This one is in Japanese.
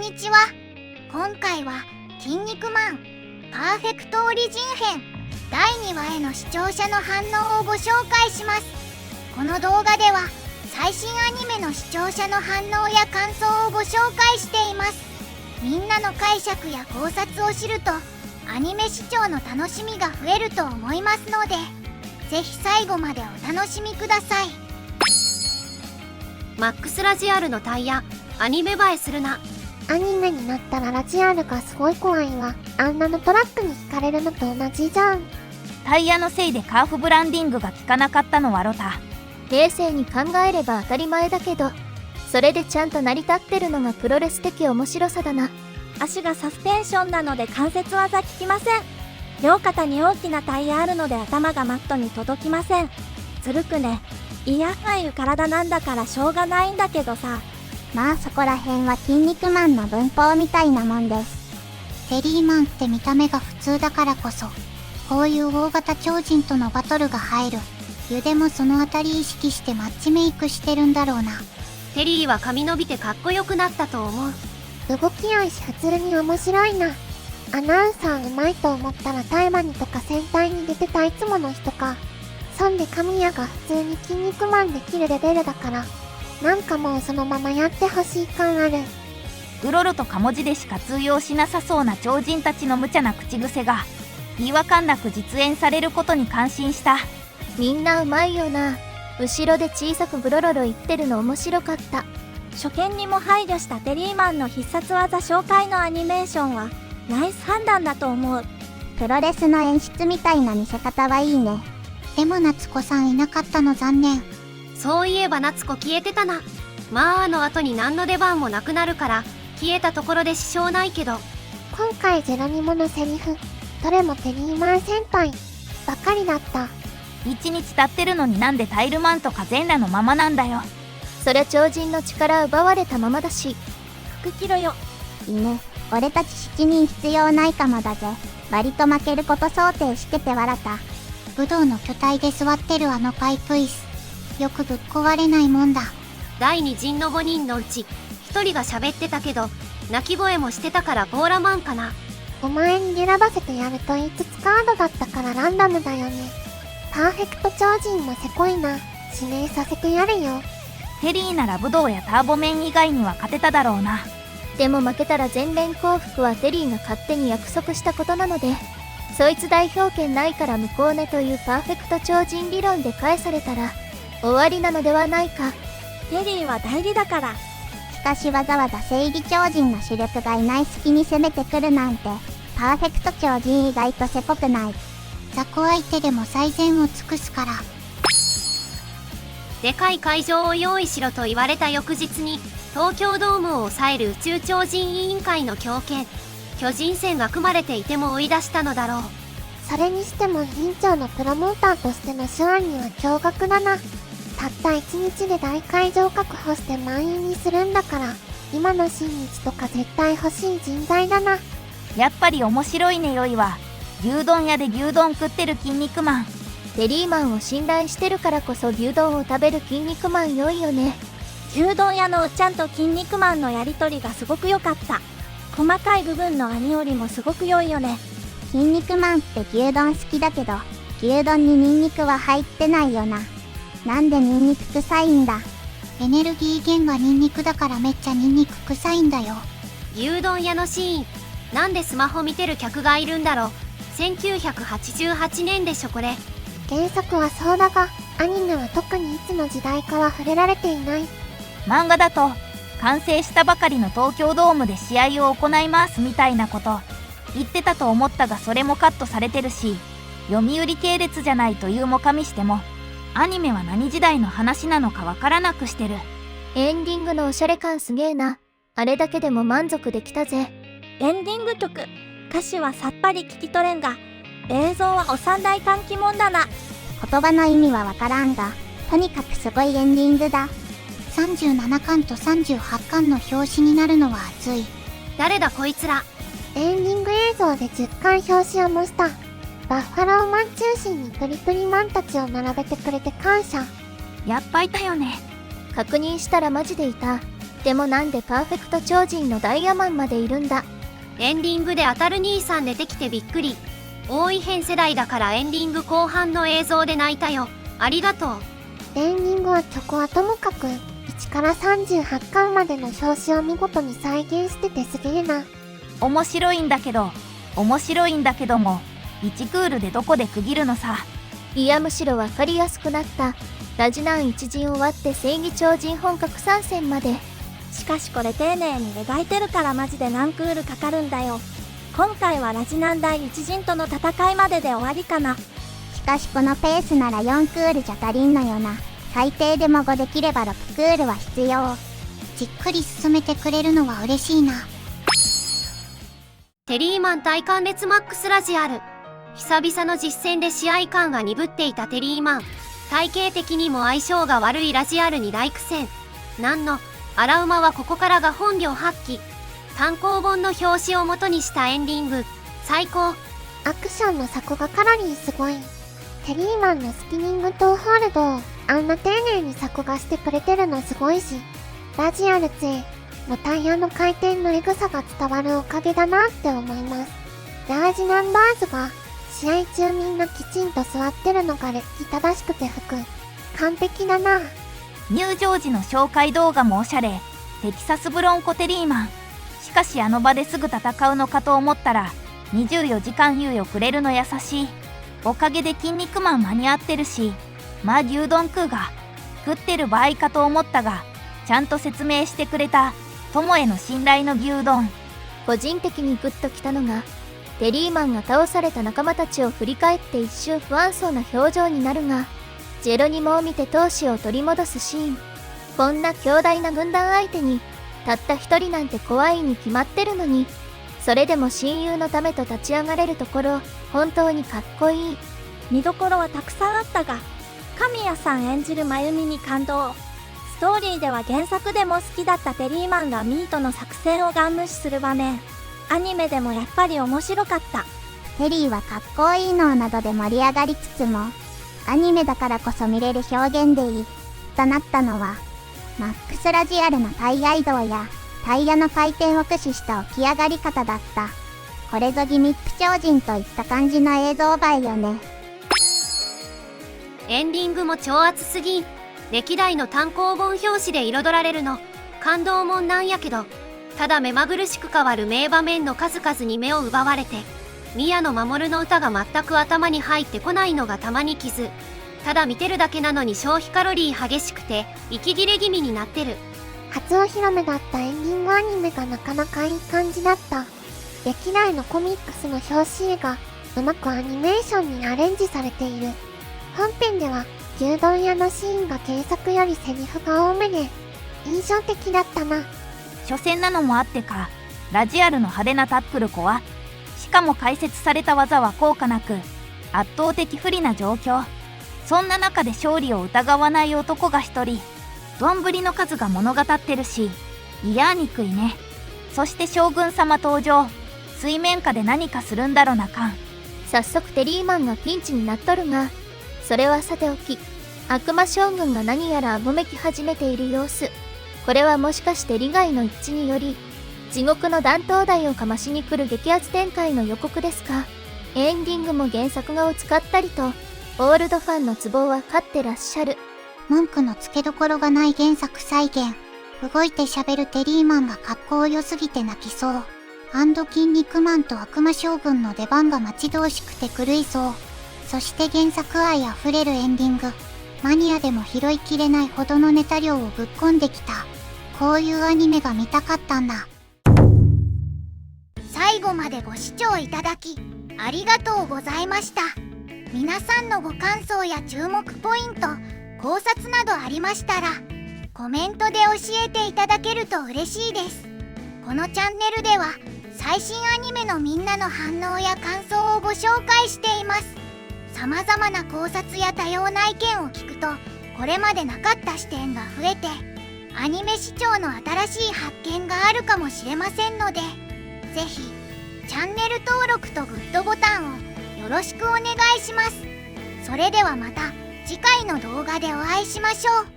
にちは。今回は筋肉マンパーフェクトオリジン編第2話への視聴者の反応をご紹介します。この動画では最新アニメの視聴者の反応や感想をご紹介しています。みんなの解釈や考察を知るとアニメ視聴の楽しみが増えると思いますので、ぜひ最後までお楽しみください。マックスラジアルのタイヤアニメ映えするな。アニメになったらラジアルがすごい怖いわ。あんなのトラックに引かれるのと同じじゃん。タイヤのせいでカーフブランディングが効かなかったのはロタ。冷静に考えれば当たり前だけど、それでちゃんと成り立ってるのがプロレス的面白さだな。足がサスペンションなので関節技効きません。両肩に大きなタイヤあるので頭がマットに届きません。ずるくね。嫌がいう体なんだからしょうがないんだけどさ。まあそこら辺は筋肉マンの文法みたいなもんです。テリーマンって見た目が普通だからこそ、こういう大型超人とのバトルが入る。ユデもそのあたり意識してマッチメイクしてるんだろうな。テリーは髪伸びてかっこよくなったと思う。動きよいし初るに面白いな。アナウンサーうまいと思ったらタイマニとか戦隊に出てたいつもの人か。そんで神谷が普通に筋肉マンできるレベルだから、なんかもうそのままやってほしい感ある。ウロロとカモジでしか通用しなさそうな超人たちの無茶な口癖が違和感なく実演されることに感心した。みんなうまいよな。後ろで小さくブロロロ言ってるの面白かった。初見にも配慮したテリーマンの必殺技紹介のアニメーションはナイス判断だと思う。プロレスの演出みたいな見せ方はいいね。でも夏子さんいなかったの残念。そういえば夏子消えてたな。まああの後に何の出番もなくなるから消えたところで支障ないけど、今回ジェロニモのセリフ、どれもテリーマン先輩ばかりだった。1日経ってるのになんでタイルマンとか全裸のままなんだよ。そりゃ超人の力奪われたままだし。服着ろよ。犬、俺たち7人必要ないかもだぜ。割と負けること想定してて笑った。武道の巨体で座ってるあのパイプ椅子、よくぶっ壊れないもんだ。第2陣の5人のうち1人が喋ってたけど泣き声もしてたからポーラマンかな。お前に選ばせてやると5つカードだったからランダムだよね。パーフェクト超人もせこいな。指名させてやるよ。テリーなら武道やターボメン以外には勝てただろうな。でも負けたら全面降伏はテリーが勝手に約束したことなので、そいつ代表権ないから無効ねというパーフェクト超人理論で返されたら終わりなのではないか。テリーは代理だから。しかしわざわざ正義超人の主力がいない隙に攻めてくるなんて、パーフェクト超人意外とせこくない。雑魚相手でも最善を尽くすから。でかい会場を用意しろと言われた翌日に東京ドームを抑える宇宙超人委員会の強権巨人戦が組まれていても追い出したのだろう。それにしても委員長のプロモーターとしての手腕には驚愕だな。たった1日で大会場確保して満員にするんだから、今の新日とか絶対欲しい人材だな。やっぱり面白いねよいは牛丼屋で牛丼食ってる筋肉マン。テリーマンを信頼してるからこそ牛丼を食べる筋肉マン良いよね。牛丼屋のおっちゃんと筋肉マンのやりとりがすごく良かった。細かい部分の兄よりもすごく良いよね。筋肉マンって牛丼好きだけど、牛丼にニンニクは入ってないよな。なんでニンニク臭いんだ。エネルギー源がニンニクだからめっちゃニンニク臭いんだよ。牛丼屋のシーン、なんでスマホ見てる客がいるんだろう。1988年でしょこれ。原作はそうだが、アニメは特にいつの時代かは触れられていない。漫画だと完成したばかりの東京ドームで試合を行いますみたいなこと言ってたと思ったが、それもカットされてるし、読売系列じゃないというも加味してもアニメは何時代の話なのかわからなくしてる。エンディングのおしゃれ感すげえな。あれだけでも満足できたぜ。エンディング曲、歌詞はさっぱり聞き取れんが、映像はお三大短期もんだな。言葉の意味はわからんが、とにかくすごいエンディングだ。37巻と38巻の表紙になるのは熱い。誰だこいつら。エンディング映像で10巻表紙を模した。バッファローマン中心にプリプリマンたちを並べてくれて感謝。やっぱいたよね。確認したらマジでいた。でもなんでパーフェクト超人のダイヤマンまでいるんだ。エンディングで当たる兄さん出てきてびっくり。多い編世代だからエンディング後半の映像で泣いたよ。ありがとう。エンディングは曲はともかく、1から38巻までの表紙を見事に再現しててすげえな。面白いんだけども、1クールでどこで区切るのさ。いやむしろわかりやすくなった。ラジナン一陣終わって正義超人本格参戦まで。しかしこれ丁寧に描いてるからマジで何クールかかるんだよ。今回はラジナン第一陣との戦いまでで終わりかな。しかしこのペースなら4クールじゃ足りんのよな。最低でも5できれば6クールは必要。じっくり進めてくれるのは嬉しいな。テリーマン対関列マックスラジアル。久々の実戦で試合感が鈍っていたテリーマン。体型的にも相性が悪いラジアルに大苦戦。なんの荒馬はここからが本領発揮。単行本の表紙を元にしたエンディング最高。アクションの作画カロリーすごい。テリーマンのスキニングとホールドをあんな丁寧に作画してくれてるのすごいし、ラジアル2のタイヤの回転のエグさが伝わるおかげだなって思います。ラージナンバーズが試合中みんなきちんと座ってるのが礼儀正しくて服完璧だな。入場時の紹介動画もおしゃれ。テキサスブロンコテリーマン。しかしあの場ですぐ戦うのかと思ったら24時間猶予くれるの優しい。おかげで筋肉マン間に合ってるし、まあ牛丼食ってる場合かと思ったが、ちゃんと説明してくれた友への信頼の牛丼。個人的にグッときたのが、テリーマンが倒された仲間たちを振り返って一瞬不安そうな表情になるが、ジェロニモを見て闘志を取り戻すシーン。こんな強大な軍団相手にたった一人なんて怖いに決まってるのに、それでも親友のためと立ち上がれるところ、本当にかっこいい。見どころはたくさんあったが、神谷さん演じる真由美に感動。ストーリーでは原作でも好きだったテリーマンがミートの作戦をガン無視する場面。アニメでもやっぱり面白かった。テリーはかっこいいのなどで盛り上がりつつも、アニメだからこそ見れる表現でいいとなったのは、マックスラジアルのタイヤ移動やタイヤの回転を駆使した起き上がり方だった。これぞギミック超人といった感じの映像映えよね。エンディングも超熱すぎん。歴代の単行本表紙で彩られるの感動もんなんやけど、ただ目まぐるしく変わる名場面の数々に目を奪われて、宮野真守の歌が全く頭に入ってこないのがたまに傷。ただ見てるだけなのに消費カロリー激しくて息切れ気味になってる。初お披露目だったエンディングアニメがなかなかいい感じだった。歴代のコミックスの表紙絵がうまくアニメーションにアレンジされている。本編では牛丼屋のシーンが原作よりセリフが多めで印象的だったな。初戦なのもあってか、ラジアルの派手なタックル怖。しかも解説された技は効果なく、圧倒的不利な状況。そんな中で勝利を疑わない男が一人。丼の数が物語ってるし、いやー憎いね。そして将軍様登場。水面下で何かするんだろなかん。早速テリーマンがピンチになっとるが、それはさておき、悪魔将軍が何やらあごめき始めている様子。これはもしかして利害の一致により、地獄の断頭台をかましに来る激アツ展開の予告ですか。エンディングも原作画を使ったりと、オールドファンのツボは勝ってらっしゃる。文句のつけどころがない原作再現。動いて喋るテリーマンがかっこよすぎて泣きそう。筋肉マンと悪魔将軍の出番が待ち遠しくて狂いそう。そして原作愛あふれるエンディング。マニアでも拾いきれないほどのネタ量をぶっ込んできた。こういうアニメが見たかったんだ。最後までご視聴いただきありがとうございました。皆さんのご感想や注目ポイント、考察などありましたらコメントで教えていただけると嬉しいです。このチャンネルでは最新アニメのみんなの反応や感想をご紹介しています。様々な考察や多様な意見を聞くとこれまでなかった視点が増えてアニメ視聴の新しい発見があるかもしれませんので、ぜひチャンネル登録とグッドボタンをよろしくお願いします。それではまた次回の動画でお会いしましょう。